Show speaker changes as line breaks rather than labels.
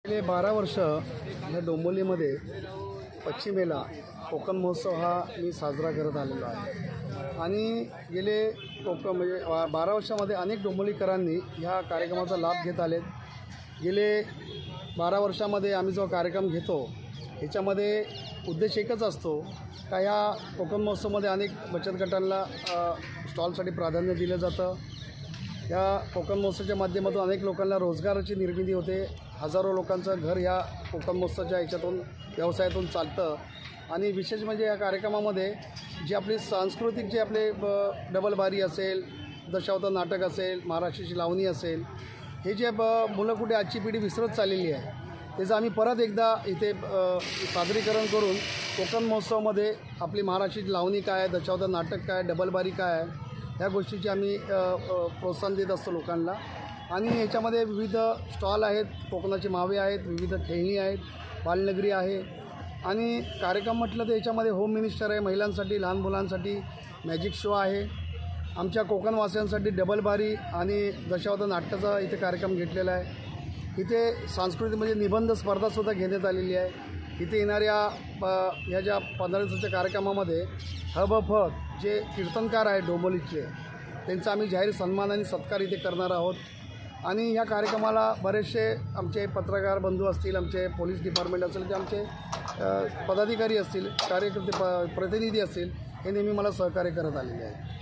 गेले 12 वर्ष या डोंबिवलीमध्ये पश्चिमेला कोकण महोत्सव हा मी साजरा करत आलेलो आहे आणि गेले म्हणजे 12 वर्षामध्ये अनेक डोंबिवलीकरांनी ह्या कार्यक्रमाचा लाभ घेत आलेत। गेले 12 वर्षामध्ये आम्ही जो कार्यक्रम घेतो ह्याच्यामध्ये उद्देश एकच असतो का ह्या कोकण महोत्सवमध्ये अनेक बचत गटांना स्टॉलसाठी प्राधान्य दिलं जातं। या कोकण महोत्सवाच्या माध्यमातून अनेक लोकांना रोजगाराची निर्मिती होते। हजारो लोकांचं घर या कोकण महोत्सवाच्या ह्याच्यातून व्यवसायातून चालतं आणि विशेष म्हणजे या कार्यक्रमामध्ये जे आपली सांस्कृतिक जे आपले डबल बारी असेल, दशावतार नाटक असेल, महाराष्ट्राची लावणी असेल, हे जे मुलं कुठे आजची पिढी विसरत चाललेली आहे त्याचं आम्ही परत एकदा इथे सादरीकरण करून कोकण महोत्सवामध्ये आपली महाराष्ट्राची लावणी काय आहे, दशावतार नाटक काय, डबल बारी काय आहे, ह्या गोष्टीची आम्ही प्रोत्साहन देत असतो लोकांना। आणि ह्याच्यामध्ये विविध स्टॉल आहेत, कोकणाची मावे आहेत, विविध खेळणी आहेत, बालनगरी आहे आणि कार्यक्रम म्हटलं तर याच्यामध्ये होम मिनिस्टर आहे, महिलांसाठी, लहान मुलांसाठी मॅजिक शो आहे, आमच्या कोकणवासियांसाठी डबल बारी आणि दशावतार नाटकाचा इथे कार्यक्रम घेतलेला आहे। इथे सांस्कृतिक म्हणजे निबंध स्पर्धासुद्धा घेण्यात आलेली आहे। इथे येणाऱ्या ह्या ज्या 15 दिवसाच्या कार्यक्रमामध्ये हब जे कीर्तनकार आहेत डोंबिवलीचे त्यांचा आम्ही जाहीर सन्मान आणि सत्कार इथे करणार आहोत। आणि ह्या कार्यक्रमाला बरेचसे आमचे पत्रकार बंधू असतील, आमचे पोलीस डिपार्टमेंट असेल, की आमचे पदाधिकारी असतील, कार्यकर्ते प्रतिनिधी असतील, हे नेहमी मला सहकार्य करत आलेले आहेत।